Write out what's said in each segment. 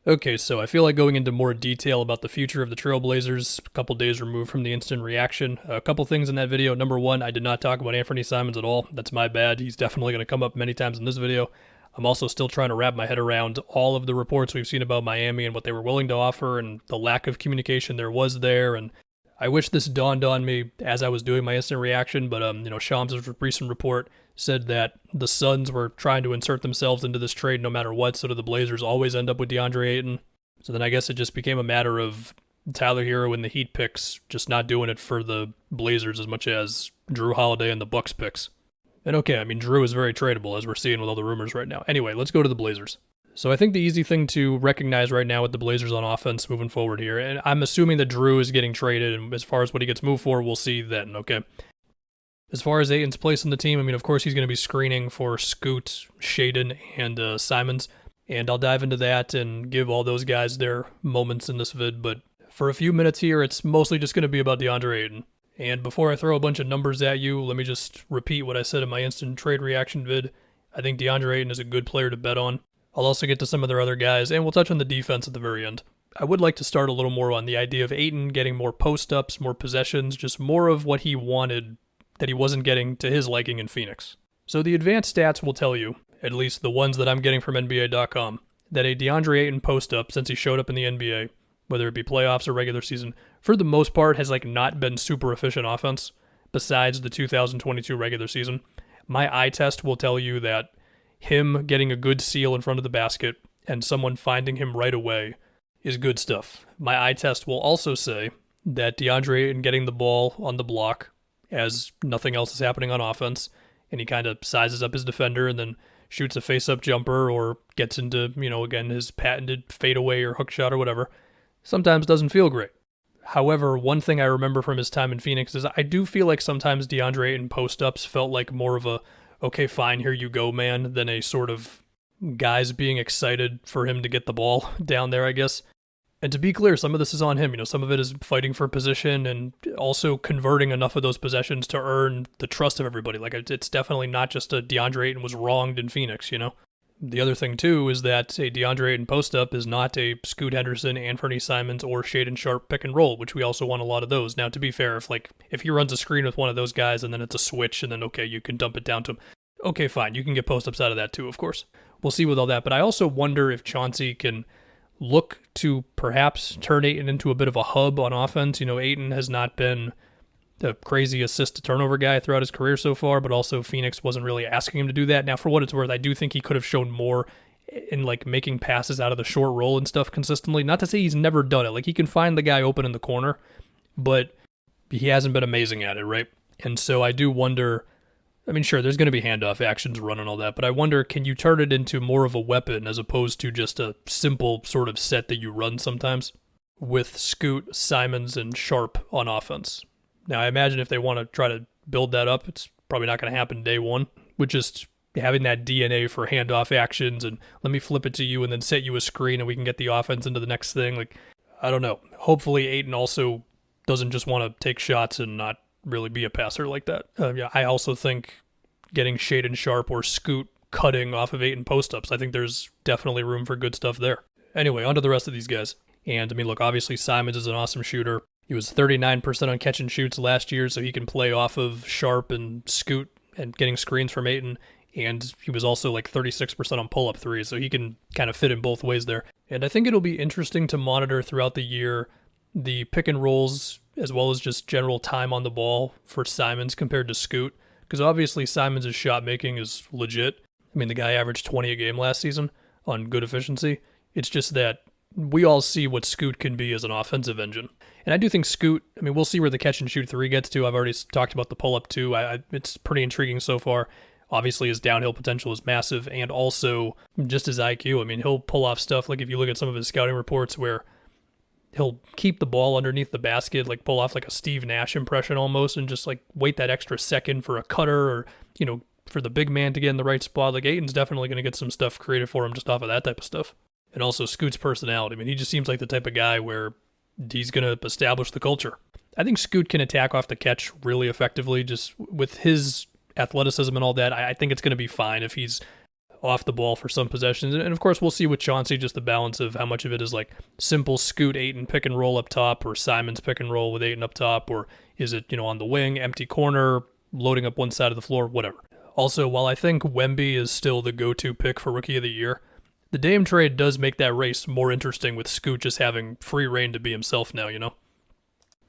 Okay, so I feel like going into more detail about the future of the Trailblazers, a couple days removed from the instant reaction. A couple things in that video. Number one, I did not talk about Anthony Simons at all. That's my bad. He's definitely going to come up many times in this video. I'm also still trying to wrap my head around all of the reports we've seen about Miami and what they were willing to offer and the lack of communication there was there. And I wish this dawned on me as I was doing my instant reaction, but Shams' recent report said that the Suns were trying to insert themselves into this trade no matter what, so do the Blazers always end up with DeAndre Ayton. So then I guess it just became a matter of Tyler Hero and the Heat picks just not doing it for the Blazers as much as Drew Holiday and the Bucks picks. And okay, I mean, Drew is very tradable, as we're seeing with all the rumors right now. Anyway, let's go to the Blazers. So I think the easy thing to recognize right now with the Blazers on offense moving forward here, and I'm assuming that Drew is getting traded, and as far as what he gets moved for, we'll see then, okay? As far as Ayton's place in the team, I mean, of course he's going to be screening for Scoot, Shaden, and Simons, and I'll dive into that and give all those guys their moments in this vid, but for a few minutes here, it's mostly just going to be about DeAndre Ayton. And before I throw a bunch of numbers at you, let me just repeat what I said in my instant trade reaction vid. I think DeAndre Ayton is a good player to bet on. I'll also get to some of their other guys, and we'll touch on the defense at the very end. I would like to start a little more on the idea of Ayton getting more post-ups, more possessions, just more of what he wanted that he wasn't getting to his liking in Phoenix. So the advanced stats will tell you, at least the ones that I'm getting from NBA.com, that a DeAndre Ayton post-up since he showed up in the NBA, whether it be playoffs or regular season, for the most part has not been super efficient offense, besides the 2022 regular season. My eye test will tell you that him getting a good seal in front of the basket and someone finding him right away is good stuff. My eye test will also say that DeAndre Ayton getting the ball on the block as nothing else is happening on offense, and he kind of sizes up his defender and then shoots a face-up jumper or gets into, again, his patented fadeaway or hook shot or whatever, sometimes doesn't feel great. However, one thing I remember from his time in Phoenix is I do feel like sometimes DeAndre Ayton post-ups felt like more of a, okay, fine, here you go, man, than a sort of guys being excited for him to get the ball down there, I guess. And to be clear, some of this is on him. Some of it is fighting for position and also converting enough of those possessions to earn the trust of everybody. Like, it's definitely not just a DeAndre Ayton was wronged in Phoenix, The other thing, too, is that a DeAndre Ayton post-up is not a Scoot Henderson, Anthony Simons, or Shaden Sharp pick and roll, which we also want a lot of those. Now, to be fair, if he runs a screen with one of those guys and then it's a switch and then, okay, you can dump it down to him. Okay, fine, you can get post-ups out of that, too, of course. We'll see with all that. But I also wonder if Chauncey can look to perhaps turn Ayton into a bit of a hub on offense. Ayton has not been the crazy assist-to-turnover guy throughout his career so far, but also Phoenix wasn't really asking him to do that. Now, for what it's worth, I do think he could have shown more in, making passes out of the short roll and stuff consistently. Not to say he's never done it. He can find the guy open in the corner, but he hasn't been amazing at it, right? And so I do wonder, sure, there's going to be handoff actions run and all that, but I wonder, can you turn it into more of a weapon as opposed to just a simple sort of set that you run sometimes with Scoot, Simons, and Sharp on offense? Now, I imagine if they want to try to build that up, it's probably not going to happen day one, with just having that DNA for handoff actions and let me flip it to you and then set you a screen and we can get the offense into the next thing. I don't know. Hopefully Ayton also doesn't just want to take shots and not really be a passer like that. I also think getting Shaden Sharp or Scoot cutting off of Ayton post-ups, I think there's definitely room for good stuff there. Anyway, on to the rest of these guys. And, look, obviously Simons is an awesome shooter. He was 39% on catch and shoots last year, so he can play off of Sharp and Scoot and getting screens from Ayton. And he was also 36% on pull-up threes, so he can kind of fit in both ways there. And I think it'll be interesting to monitor throughout the year the pick and rolls as well as just general time on the ball for Simons compared to Scoot, because obviously Simons' shot making is legit. The guy averaged 20 a game last season on good efficiency. It's just that we all see what Scoot can be as an offensive engine. And I do think Scoot, we'll see where the catch and shoot three gets to. I've already talked about the pull-up too. It's pretty intriguing so far. Obviously, his downhill potential is massive, and also just his IQ. He'll pull off stuff, if you look at some of his scouting reports where he'll keep the ball underneath the basket, pull off a Steve Nash impression almost, and just wait that extra second for a cutter or, for the big man to get in the right spot. Ayton's definitely going to get some stuff created for him just off of that type of stuff. And also Scoot's personality. He just seems like the type of guy where he's going to establish the culture. I think Scoot can attack off the catch really effectively, just with his athleticism and all that. I think it's going to be fine if he's off the ball for some possessions. And of course, we'll see with Chauncey just the balance of how much of it is like simple scoot Ayton pick and roll up top, or Simons pick and roll with Ayton up top, or is it, on the wing, empty corner, loading up one side of the floor, whatever. Also, while I think Wemby is still the go-to pick for Rookie of the Year, the Dame trade does make that race more interesting with Scoot just having free reign to be himself now,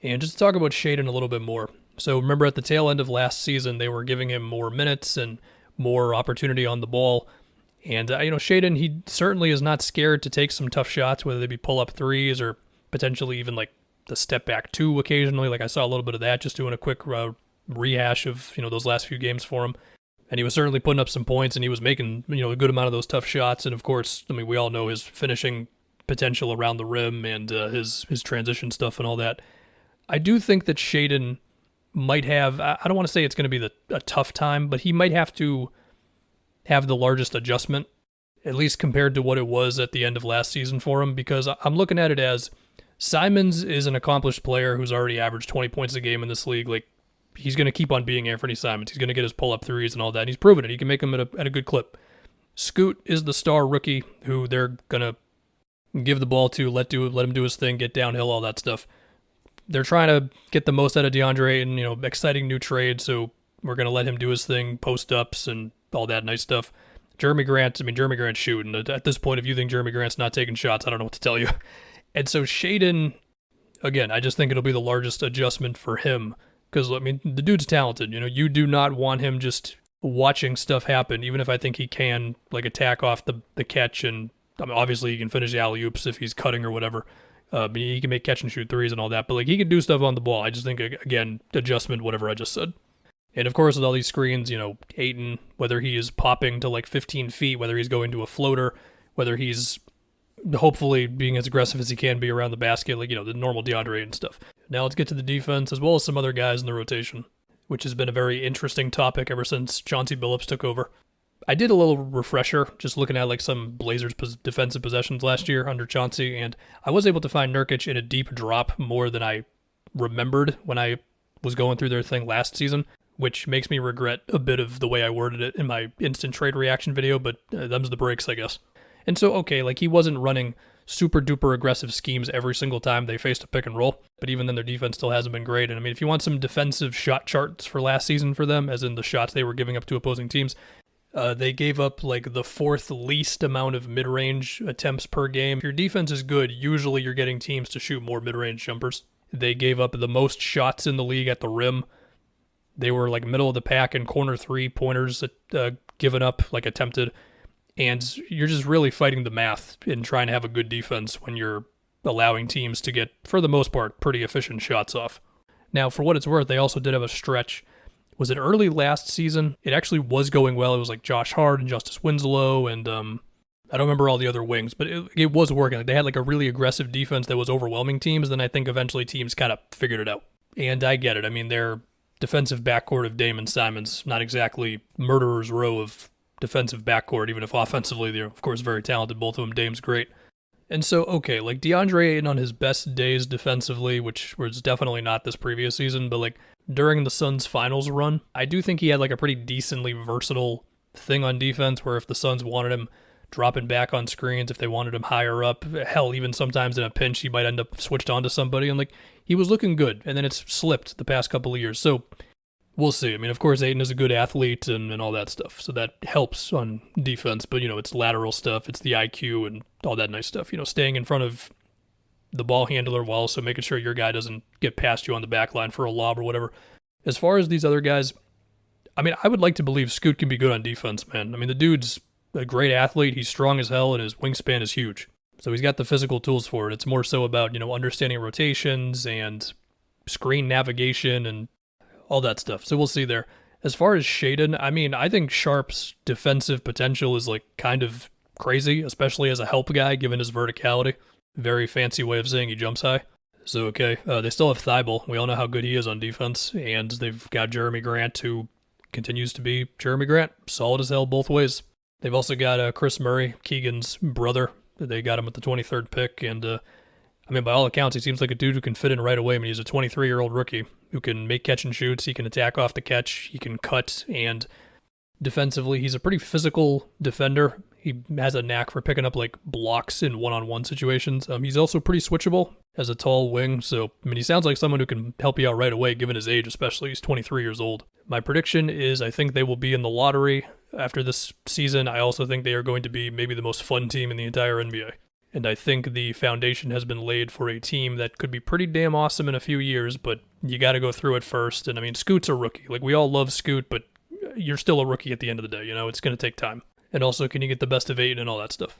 And just to talk about Shaden a little bit more. So remember at the tail end of last season, they were giving him more minutes and more opportunity on the ball. And, Shaden, he certainly is not scared to take some tough shots, whether they be pull-up threes or potentially even like the step-back two occasionally. Like I saw a little bit of that, just doing a quick rehash of, those last few games for him. And he was certainly putting up some points, and he was making, a good amount of those tough shots. And, of course, we all know his finishing potential around the rim and his transition stuff and all that. I do think that Shaden might have, I don't want to say it's going to be a tough time, but he might have to have the largest adjustment, at least compared to what it was at the end of last season for him, because I'm looking at it as Simons is an accomplished player who's already averaged 20 points a game in this league. Like, he's going to keep on being Anthony Simons. He's going to get his pull-up threes and all that, and he's proven it. He can make them at a good clip. Scoot is the star rookie who they're going to give the ball to, let him do his thing, get downhill, all that stuff. They're trying to get the most out of DeAndre and, exciting new trade, so we're going to let him do his thing, post-ups and all that nice stuff. Jeremy Grant's shooting. At this point, if you think Jeremy Grant's not taking shots, I don't know what to tell you. And so Shaden, again, I just think it'll be the largest adjustment for him. Because, the dude's talented. You do not want him just watching stuff happen, even if I think he can, like, attack off the catch. And, obviously, he can finish alley-oops if he's cutting or whatever. But he can make catch and shoot threes and all that. But, like, he can do stuff on the ball. I just think, again, adjustment, whatever I just said. And, of course, with all these screens, Ayton, whether he is popping to, like, 15 feet, whether he's going to a floater, whether he's hopefully being as aggressive as he can be around the basket, like, the normal DeAndre and stuff. Now let's get to the defense, as well as some other guys in the rotation, which has been a very interesting topic ever since Chauncey Billups took over. I did a little refresher, just looking at like some Blazers defensive possessions last year under Chauncey, and I was able to find Nurkic in a deep drop more than I remembered when I was going through their thing last season, which makes me regret a bit of the way I worded it in my instant trade reaction video, but them's the breaks, I guess. And so, okay, like he wasn't running super duper aggressive schemes every single time they faced a pick and roll, but even then their defense still hasn't been great. And if you want some defensive shot charts for last season for them, as in the shots they were giving up to opposing teams, they gave up like the fourth least amount of mid-range attempts per game. If your defense is good, usually you're getting teams to shoot more mid-range jumpers. They gave up the most shots in the league at the rim. They were like middle of the pack in corner three-pointers given up, like attempted. And you're just really fighting the math in trying to have a good defense when you're allowing teams to get, for the most part, pretty efficient shots off. Now, for what it's worth, they also did have a stretch. Was it early last season? It actually was going well. It was like Josh Hart and Justice Winslow, and I don't remember all the other wings, but it was working. Like, they had like a really aggressive defense that was overwhelming teams, then I think eventually teams kind of figured it out. And I get it. Their defensive backcourt of Dame and Simons, not exactly murderer's row of defensive backcourt, even if offensively they're, of course, very talented. Both of them, Dame's great. And so, okay, like DeAndre Ayton on his best days defensively, which was definitely not this previous season, but like during the Suns finals run, I do think he had like a pretty decently versatile thing on defense where if the Suns wanted him dropping back on screens, if they wanted him higher up, hell, even sometimes in a pinch, he might end up switched on to somebody. And like, he was looking good, and then it's slipped the past couple of years. So we'll see. Of course, Ayton is a good athlete and all that stuff, so that helps on defense. But, it's lateral stuff, it's the IQ and all that nice stuff. Staying in front of the ball handler while also making sure your guy doesn't get past you on the back line for a lob or whatever. As far as these other guys, I would like to believe Scoot can be good on defense, man. The dude's a great athlete. He's strong as hell, and his wingspan is huge. So he's got the physical tools for it. It's more so about, understanding rotations and screen navigation and all that stuff. So we'll see there. As far as Shaden, I think Sharp's defensive potential is like kind of crazy, especially as a help guy, given his verticality. Very fancy way of saying he jumps high. So, okay, they still have Thibault. We all know how good he is on defense. And they've got Jeremy Grant, who continues to be Jeremy Grant. Solid as hell both ways. They've also got Chris Murray, Keegan's brother. They got him at the 23rd pick. And, by all accounts, he seems like a dude who can fit in right away. He's a 23-year-old rookie who can make catch and shoots. He can attack off the catch. He can cut. And Defensively, he's a pretty physical defender. He has a knack for picking up like blocks in one-on-one situations. He's also pretty switchable as a tall wing. So, I mean, he sounds like someone who can help you out right away, given his age, especially. He's 23 years old. My prediction is I think they will be in the lottery after this season. I also think they are going to be maybe the most fun team in the entire NBA. And I think the foundation has been laid for a team that could be pretty damn awesome in a few years, but you got to go through it first. And I mean, Scoot's a rookie. Like, we all love Scoot, but you're still a rookie at the end of the day, you know? It's going to take time. And also, can you get the best of 8 and all that stuff?